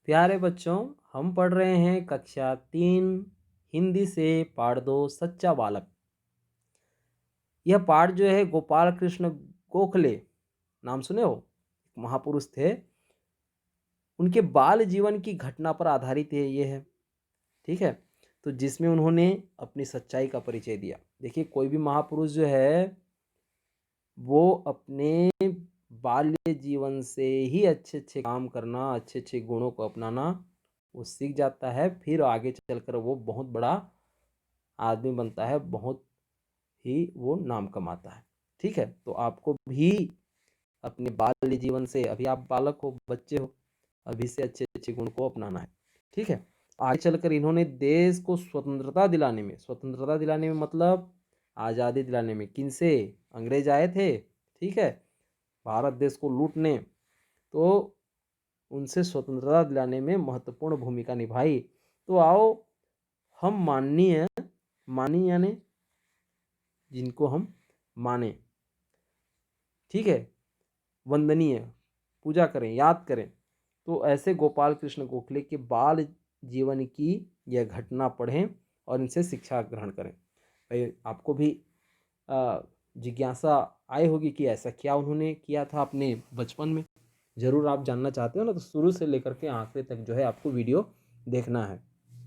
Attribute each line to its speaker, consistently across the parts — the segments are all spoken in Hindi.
Speaker 1: प्यारे बच्चों, हम पढ़ रहे हैं कक्षा 3 हिंदी से पाठ 2 सच्चा बालक। यह पाठ जो है गोपाल कृष्ण गोखले, नाम सुने हो? महापुरुष थे। उनके बाल जीवन की घटना पर आधारित है ये है। ठीक है, तो जिसमें उन्होंने अपनी सच्चाई का परिचय दिया। देखिए, कोई भी महापुरुष जो है वो अपने बाल्य जीवन से ही अच्छे अच्छे काम करना, अच्छे अच्छे गुणों को अपनाना वो सीख जाता है। फिर आगे चलकर वो बहुत बड़ा आदमी बनता है, बहुत ही वो नाम कमाता है। ठीक है, तो आपको भी अपने बाल्य जीवन से, अभी आप बालक हो, बच्चे हो, अभी से अच्छे अच्छे गुण को अपनाना है। ठीक है, आगे चलकर इन्होंने देश को स्वतंत्रता दिलाने में मतलब आज़ादी दिलाने में, किनसे? अंग्रेज आए थे। ठीक है, भारत देश को लूटने, तो उनसे स्वतंत्रता दिलाने में महत्वपूर्ण भूमिका निभाई। तो आओ हम माननीय यानी जिनको हम माने, ठीक है, वंदनीय, पूजा करें, याद करें। तो ऐसे गोपाल कृष्ण गोखले के बाल जीवन की यह घटना पढ़ें और इनसे शिक्षा ग्रहण करें। भाई, आपको भी जिज्ञासा आई होगी कि ऐसा क्या उन्होंने किया था अपने बचपन में। ज़रूर आप जानना चाहते हो ना, तो शुरू से लेकर के आखिर तक जो है आपको वीडियो देखना है,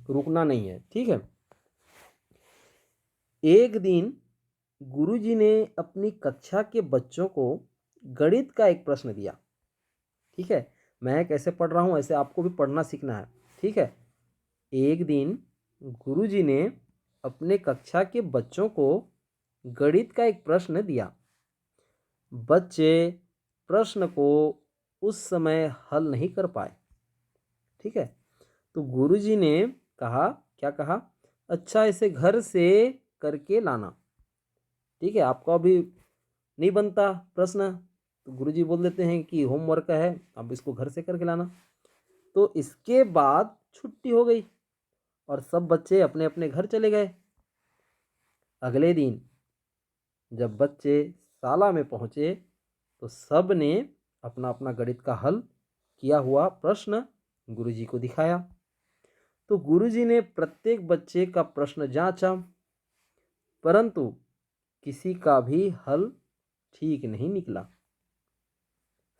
Speaker 1: रुकना नहीं है। ठीक है, एक दिन गुरुजी ने अपनी कक्षा के बच्चों को गणित का एक प्रश्न दिया। ठीक है, मैं कैसे पढ़ रहा हूँ ऐसे आपको भी पढ़ना सीखना है। ठीक है, एक दिन गुरुजी ने अपने कक्षा के बच्चों को गणित का एक प्रश्न दिया। बच्चे प्रश्न को उस समय हल नहीं कर पाए। ठीक है, तो गुरुजी ने कहा, क्या कहा? अच्छा, इसे घर से करके लाना। ठीक है, आपका भी नहीं बनता प्रश्न, तो गुरुजी बोल देते हैं कि होमवर्क है, अब इसको घर से करके लाना। तो इसके बाद छुट्टी हो गई और सब बच्चे अपने अपने घर चले गए। अगले दिन जब बच्चे शाला में पहुंचे तो सब ने अपना अपना गणित का हल किया हुआ प्रश्न गुरुजी को दिखाया। तो गुरुजी ने प्रत्येक बच्चे का प्रश्न जांचा, परंतु किसी का भी हल ठीक नहीं निकला,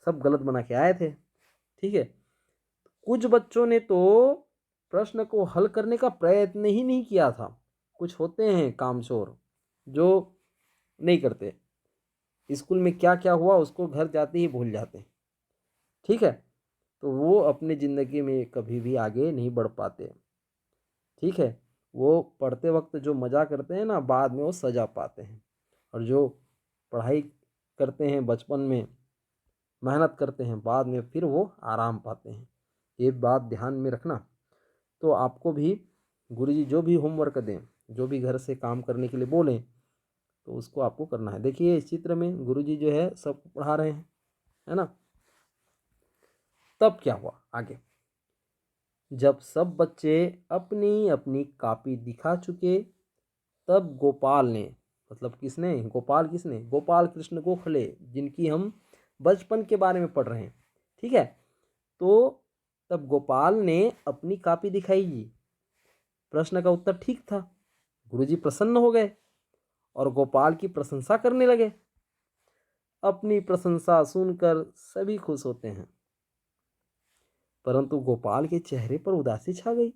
Speaker 1: सब गलत बना के आए थे। ठीक है, कुछ बच्चों ने तो प्रश्न को हल करने का प्रयत्न ही नहीं किया था। कुछ होते हैं कामचोर जो नहीं करते, स्कूल में क्या क्या हुआ उसको घर जाते ही भूल जाते। ठीक है, तो वो अपनी ज़िंदगी में कभी भी आगे नहीं बढ़ पाते। ठीक है, वो पढ़ते वक्त जो मज़ा करते हैं ना, बाद में वो सजा पाते हैं। और जो पढ़ाई करते हैं बचपन में, मेहनत करते हैं, बाद में फिर वो आराम पाते हैं। ये बात ध्यान में रखना। तो आपको भी गुरुजी जो भी होमवर्क दें, जो भी घर से काम करने के लिए बोलें, तो उसको आपको करना है। देखिए, इस चित्र में गुरुजी जो है सबको पढ़ा रहे हैं, है ना। तब क्या हुआ आगे? जब सब बच्चे अपनी अपनी कॉपी दिखा चुके, तब गोपाल ने, मतलब किसने? गोपाल किसने? गोपाल कृष्ण गोखले, जिनकी हम बचपन के बारे में पढ़ रहे हैं। ठीक है, तो तब गोपाल ने अपनी कॉपी दिखाई जी। प्रश्न का उत्तर ठीक था। गुरुजी प्रसन्न हो गए और गोपाल की प्रशंसा करने लगे। अपनी प्रशंसा सुनकर सभी खुश होते हैं, परंतु गोपाल के चेहरे पर उदासी छा गई।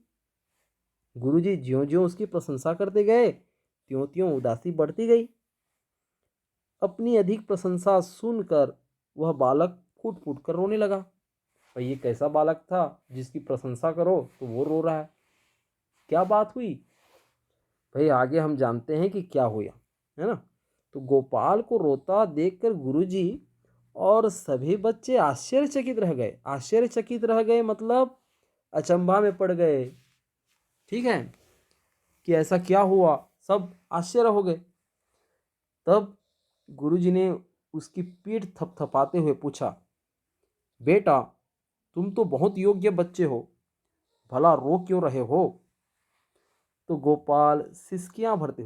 Speaker 1: गुरुजी ज्यों ज्यों उसकी प्रशंसा करते गए, त्यों त्यों उदासी बढ़ती गई। अपनी अधिक प्रशंसा सुनकर वह बालक फूट फूट कर रोने लगा। भाई, ये कैसा बालक था जिसकी प्रशंसा करो तो वो रो रहा है? क्या बात हुई? भाई, आगे हम जानते हैं कि क्या हुआ, है ना। तो गोपाल को रोता देखकर गुरुजी और सभी बच्चे आश्चर्यचकित रह गए मतलब अचंभा में पड़ गए। ठीक है, कि ऐसा क्या हुआ, सब आश्चर्य हो गए। तब गुरुजी ने उसकी पीठ थपथपाते हुए पूछा, बेटा, तुम तो बहुत योग्य बच्चे हो, भला रो क्यों रहे हो? तो गोपाल सिसकियां भरते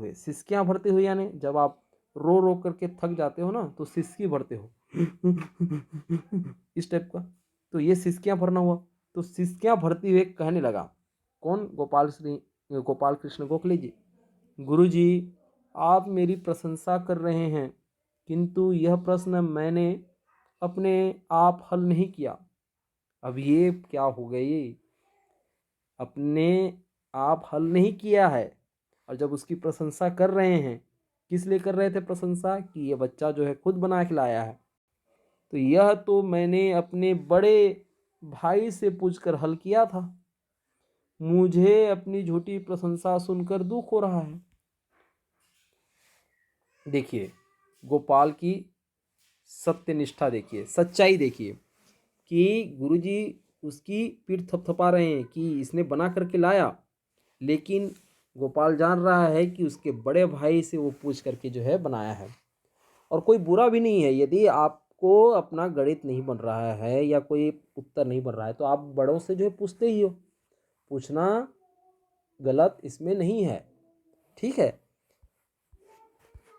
Speaker 1: हुए, यानी जब आप रो रो करके थक जाते हो ना, तो सिसकी भरते हो इस टाइप का, तो ये सिसकियां भरना हुआ। तो सिसकियाँ भरते हुए कहने लगा। कौन? गोपाल कृष्ण गोखले जी। गुरुजी, आप मेरी प्रशंसा कर रहे हैं, किंतु यह प्रश्न मैंने अपने आप हल नहीं किया। अब ये क्या हो गई? अपने आप हल नहीं किया है, और जब उसकी प्रशंसा कर रहे हैं, किस लिए कर रहे थे प्रशंसा? कि ये बच्चा जो है खुद बना के लाया है। तो यह तो मैंने अपने बड़े भाई से पूछकर हल किया था। मुझे अपनी झूठी प्रशंसा सुनकर दुख हो रहा है। देखिए गोपाल की सत्यनिष्ठा, देखिए सच्चाई, देखिए कि गुरुजी उसकी पीठ थपथपा रहे हैं कि इसने बना करके लाया, लेकिन गोपाल जान रहा है कि उसके बड़े भाई से वो पूछ करके जो है बनाया है। और कोई बुरा भी नहीं है, यदि आपको अपना गणित नहीं बन रहा है या कोई उत्तर नहीं बन रहा है तो आप बड़ों से जो है पूछते ही हो। पूछना गलत इसमें नहीं है, ठीक है।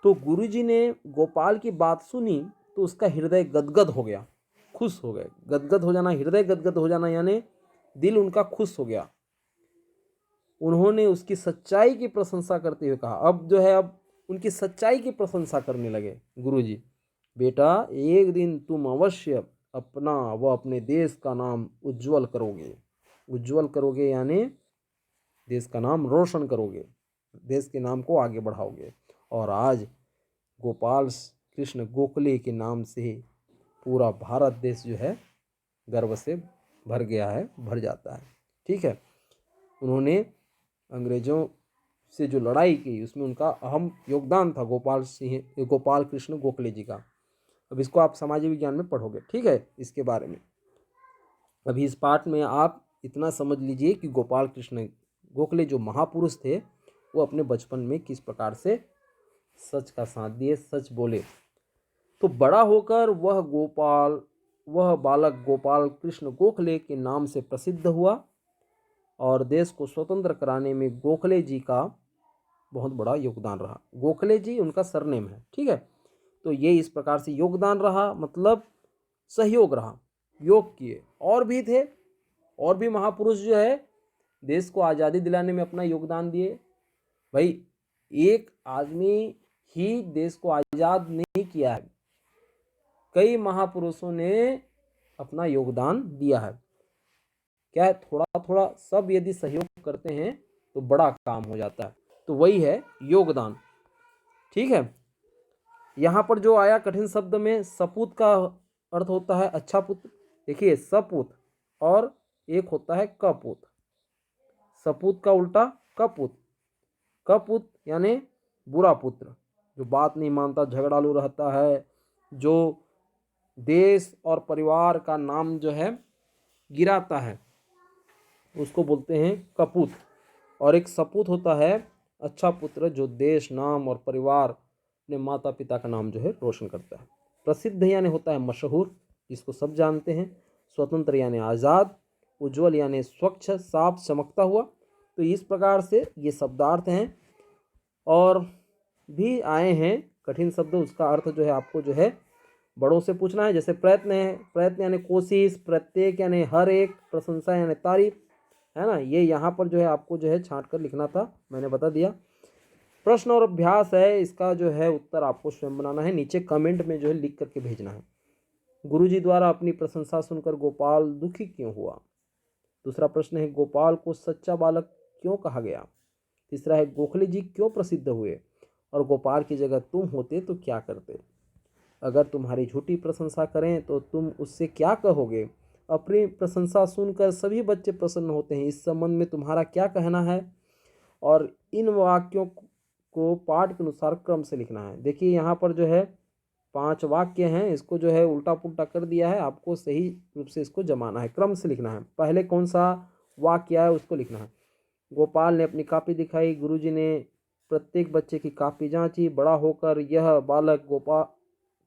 Speaker 1: तो गुरुजी ने गोपाल की बात सुनी तो उसका हृदय गदगद हो गया, खुश हो गए। गदगद हो जाना, हृदय गदगद हो जाना यानी दिल उनका खुश हो गया। उन्होंने उसकी सच्चाई की प्रशंसा करते हुए कहा, अब जो है अब उनकी सच्चाई की प्रशंसा करने लगे गुरुजी। बेटा, एक दिन तुम अवश्य अपना व अपने देश का नाम उज्जवल करोगे। उज्जवल करोगे यानी देश का नाम रोशन करोगे, देश के नाम को आगे बढ़ाओगे। और आज गोपाल कृष्ण गोखले के नाम से पूरा भारत देश जो है गर्व से भर गया है, भर जाता है, ठीक है। उन्होंने अंग्रेजों से जो लड़ाई की उसमें उनका अहम योगदान था, गोपाल कृष्ण गोखले जी का। अब इसको आप सामाजिक विज्ञान में पढ़ोगे, ठीक है, इसके बारे में। अभी इस पाठ में आप इतना समझ लीजिए कि गोपाल कृष्ण गोखले जो महापुरुष थे वो अपने बचपन में किस प्रकार से सच का साथ दिए, सच बोले। तो बड़ा होकर वह बालक गोपाल कृष्ण गोखले के नाम से प्रसिद्ध हुआ और देश को स्वतंत्र कराने में गोखले जी का बहुत बड़ा योगदान रहा। गोखले जी उनका सरनेम है, ठीक है। तो ये इस प्रकार से योगदान रहा, मतलब सहयोग रहा, योग किए। और भी थे, और भी महापुरुष जो है देश को आज़ादी दिलाने में अपना योगदान दिए। भाई एक आदमी ही देश को आज़ाद नहीं किया है, कई महापुरुषों ने अपना योगदान दिया है। क्या है, थोड़ा थोड़ा सब यदि सहयोग करते हैं तो बड़ा काम हो जाता है। तो वही है योगदान, ठीक है। यहाँ पर जो आया कठिन शब्द में, सपूत का अर्थ होता है अच्छा पुत्र। देखिए सपूत और एक होता है कपूत। सपूत का उल्टा कपूत। कपूत यानी बुरा पुत्र, जो बात नहीं मानता, झगड़ालू रहता है, जो देश और परिवार का नाम जो है गिराता है, उसको बोलते हैं कपूत। और एक सपूत होता है अच्छा पुत्र, जो देश, नाम और परिवार, अपने माता पिता का नाम जो है रोशन करता है। प्रसिद्ध यानी होता है मशहूर, जिसको सब जानते हैं। स्वतंत्र यानी आज़ाद। उज्जवल यानी स्वच्छ, साफ, चमकता हुआ। तो इस प्रकार से ये शब्दार्थ हैं। और भी आए हैं कठिन शब्द, उसका अर्थ जो है आपको जो है बड़ों से पूछना है। जैसे प्रयत्न है, प्रयत्न यानी कोशिश, प्रत्येक यानी हर एक, प्रशंसा यानी तारीफ, है ना। ये यहाँ पर जो है आपको जो है छांट कर लिखना था, मैंने बता दिया। प्रश्न और अभ्यास है, इसका जो है उत्तर आपको स्वयं बनाना है, नीचे कमेंट में जो है लिख करके भेजना है। गुरुजी द्वारा अपनी प्रशंसा सुनकर गोपाल दुखी क्यों हुआ? दूसरा प्रश्न है, गोपाल को सच्चा बालक क्यों कहा गया? तीसरा है, गोखले जी क्यों प्रसिद्ध हुए और गोपाल की जगह तुम होते तो क्या करते? अगर तुम्हारी झूठी प्रशंसा करें तो तुम उससे क्या कहोगे? अपनी प्रशंसा सुनकर सभी बच्चे प्रसन्न होते हैं, इस संबंध में तुम्हारा क्या कहना है? और इन वाक्यों को पाठ के अनुसार क्रम से लिखना है। देखिए यहाँ पर जो है 5 वाक्य हैं, इसको जो है उल्टा पुल्टा कर दिया है, आपको सही रूप से इसको जमाना है, क्रम से लिखना है। पहले कौन सा वाक्य है उसको लिखना है। गोपाल ने अपनी कॉपी दिखाई, गुरुजी ने प्रत्येक बच्चे की कॉपी जांची। बड़ा होकर यह बालक गोपाल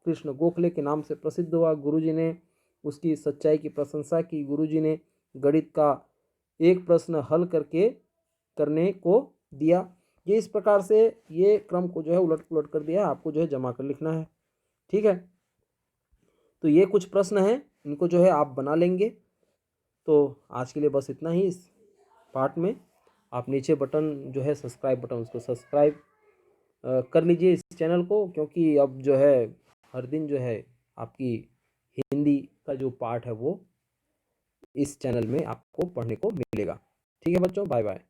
Speaker 1: कृष्ण गोखले के नाम से प्रसिद्ध हुआ। गुरुजी ने उसकी सच्चाई की प्रशंसा की। गुरुजी ने गणित का एक प्रश्न हल करने को दिया। ये इस प्रकार से ये क्रम को जो है उलट पुलट कर दिया, आपको जो है जमा कर लिखना है, ठीक है। तो ये कुछ प्रश्न हैं, इनको जो है आप बना लेंगे। तो आज के लिए बस इतना ही इस पार्ट में। आप नीचे बटन जो है सब्सक्राइब बटन, उसको सब्सक्राइब कर लीजिए इस चैनल को, क्योंकि अब जो है हर दिन जो है आपकी हिंदी का जो पार्ट है वो इस चैनल में आपको पढ़ने को मिलेगा। ठीक है बच्चों, बाय बाय।